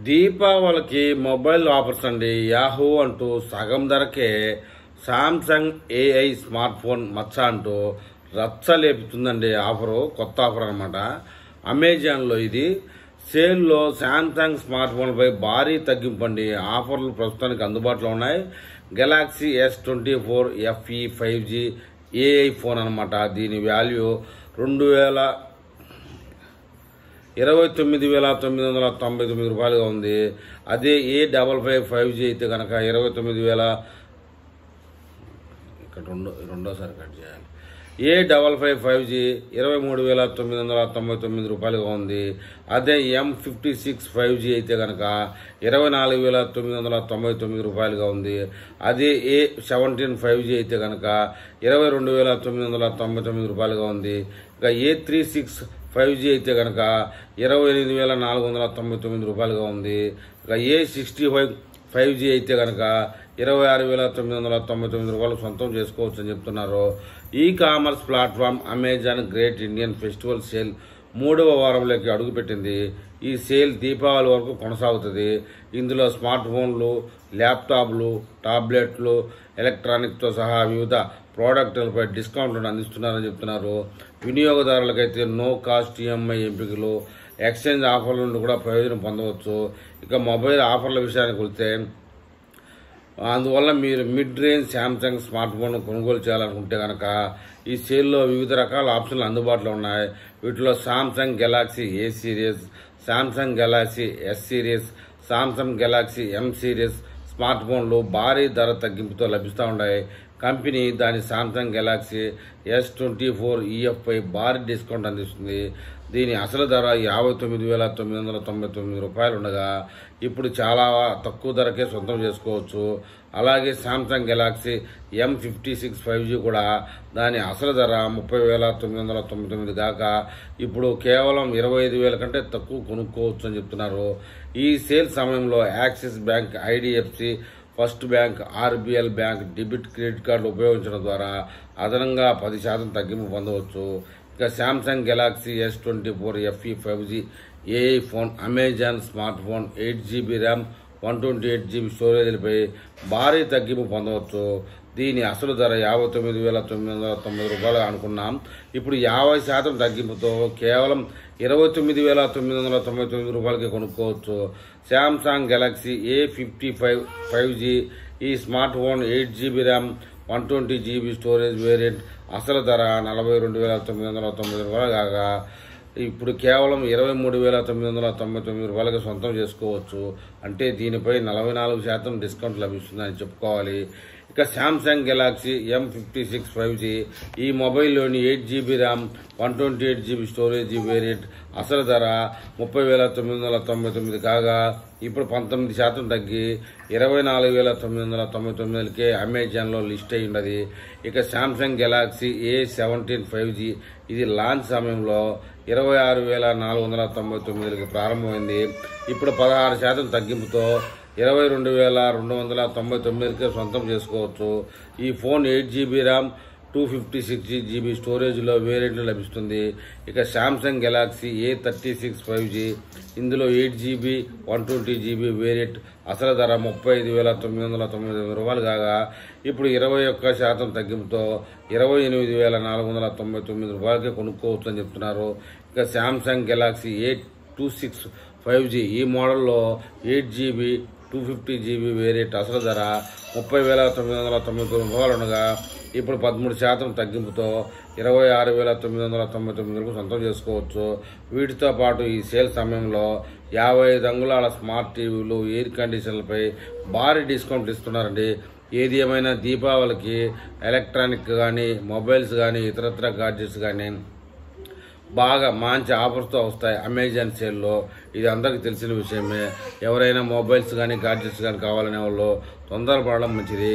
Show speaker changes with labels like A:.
A: దీపావళికి mobile offers అండి. Yahoo అంటూ సగం ధరకే సామ్సంగ్ AI స్మార్ట్ ఫోన్ మచ్చ అంటూ రచ్చలేపుతుందండి. ఆఫరు కొత్త ఆఫర్ అనమాట. అమెజాన్లో ఇది సేల్లో సామ్సంగ్ స్మార్ట్ ఫోన్పై భారీ తగ్గింపు అండి. ఆఫర్లు ప్రస్తుతానికి అందుబాటులో ఉన్నాయి. Galaxy S24 FE 5G AI phone అనమాట. దీని వాల్యూ 29,999 రూపాయలుగా ఉంది. అదే A55 5G అయితే కనుక 29,000 ఇక్కడ రెండోసారి కట్ చేయాలి. A55 5G 23,999 రూపాయలుగా ఉంది. అదే M56 5G అయితే కనుక 24,999 రూపాయలుగా ఉంది. అదే A17 5G అయితే కనుక 22,999 రూపాయలుగా ఉంది. ఇక A36 5G అయితే కనుక 28,499 రూపాయలుగా ఉంది. ఇక A65 5G అయితే కనుక 26,999 రూపాయలు సొంతం చేసుకోవచ్చు అని చెప్తున్నారు. E commerce platform Amazon great Indian festival sale 3వ వారంలోకి అడుగుపెట్టింది. ఈ సేల్ దీపావళి వరకు కొనసాగుతుంది. ఇందులో స్మార్ట్ ఫోన్లు, ల్యాప్టాప్లు, టాబ్లెట్లు, ఎలక్ట్రానిక్తో సహా వివిధ ప్రోడక్టులపై డిస్కౌంట్లను అందిస్తున్నారని చెప్తున్నారు. వినియోగదారులకైతే నో కాస్ట్ EMI ఎంపికలు, ఎక్స్చేంజ్ ఆఫర్ల నుండి కూడా ప్రయోజనం పొందవచ్చు. ఇక మొబైల్ ఆఫర్ల విషయానికి వస్తే అందువల్ల మీరు mid range Samsung smart phone కొనుగోలు చేయాలనుకుంటే కనుక ఈ సేల్లో వివిధ రకాల ఆప్షన్లు అందుబాటులో ఉన్నాయి. వీటిలో Samsung Galaxy A series, Samsung Galaxy S series, Samsung Galaxy M series smart ఫోన్లు భారీ ధర తగ్గింపుతో లభిస్తూ ఉన్నాయి. కంపెనీ దాని సామ్సంగ్ గెలాక్సీ S24 EF పై భారీ డిస్కౌంట్ అందిస్తుంది. దీని అసలు ధర 59,999 రూపాయలు ఉండగా ఇప్పుడు చాలా తక్కువ ధరకే సొంతం చేసుకోవచ్చు. అలాగే సామ్సంగ్ గెలాక్సీ M56 5G కూడా దాని అసలు ధర 30,999 కాక ఇప్పుడు కేవలం 25,000 కంటే తక్కువ కొనుక్కోవచ్చు అని చెప్తున్నారు. ఈ సేల్ సమయంలో axis bank, IDFC first bank, RBL bank debit credit card ఉపయోగించడం ద్వారా అదనంగా 10% తగ్గింపు పొందవచ్చు. ఇక Samsung Galaxy S24 FE 5G AI phone Amazon smart phone 8GB RAM 128GB స్టోరేజ్లపై భారీ తగ్గింపు పొందవచ్చు. దీని అసలు ధర 59,990 రూపాయలు అనుకున్నాం. ఇప్పుడు 50% తగ్గింపుతో కేవలం 29,999 రూపాయలకి కొనుక్కోవచ్చు. సామ్సంగ్ గెలాక్సీ A55 5G ఈ smart phone 8GB RAM 120GB storage variant అసలు ధర 42,990 రూపాయలు కాగా ఇప్పుడు కేవలం 23,999 రూపాయలకి సొంతం చేసుకోవచ్చు. అంటే దీనిపై 44% డిస్కౌంట్ లభిస్తుందని చెప్పుకోవాలి. ఇక సామ్సంగ్ గెలాక్సీ M56 5G ఈ మొబైల్లోని 8GB RAM 128GB storage variant అసలు ధర 30,999 కాగా ఇప్పుడు 19% తగ్గి 24,999కే అమెజాన్లో లిస్ట్ అయి ఉన్నది. ఇక సామ్సంగ్ గెలాక్సీ A17 5G ఇది లాంచ్ సమయంలో 26,499కి ప్రారంభమైంది. ఇప్పుడు 16% తగ్గింపుతో 22,299కే సొంతం చేసుకోవచ్చు. ఈ ఫోన్ 8GB ర్యామ్ 256GB స్టోరేజ్లో వేరియంట్లు లభిస్తుంది. ఇక సామ్సంగ్ గెలాక్సీ A36 5G ఇందులో 8GB 120GB వేరియంట్ అసలు ధర 35,999 రూపాయలు కాగా ఇప్పుడు 21% తగ్గింపుతో 28,499 రూపాయలకే కొనుక్కోవచ్చు అని చెప్తున్నారు. ఇక సామ్సంగ్ గెలాక్సీ A26 5G ఈ మోడల్లో 8GB 250GB వేరియంట్ అసలు ధర 30,999 రూపాయలు ఉండగా ఇప్పుడు 13% తగ్గింపుతో 26,999 సొంతం చేసుకోవచ్చు. వీటితో పాటు ఈ సేల్ సమయంలో 55 అంగుళాల స్మార్ట్ టీవీలు, ఎయిర్ కండిషన్లపై భారీ డిస్కౌంట్ ఇస్తున్నారండి. ఏది ఏమైనా దీపావళికి ఎలక్ట్రానిక్ కానీ, మొబైల్స్ కానీ, ఇతరత్ర గాడ్జెట్స్ కానీ బాగా మంచి ఆఫర్స్తో వస్తాయి అమెజాన్ సేల్లో. ఇది అందరికీ తెలిసిన విషయమే. ఎవరైనా మొబైల్స్ కానీ, గాడ్జెట్స్ కానీ కావాలనే వాళ్ళు తొందరపడడం మంచిది.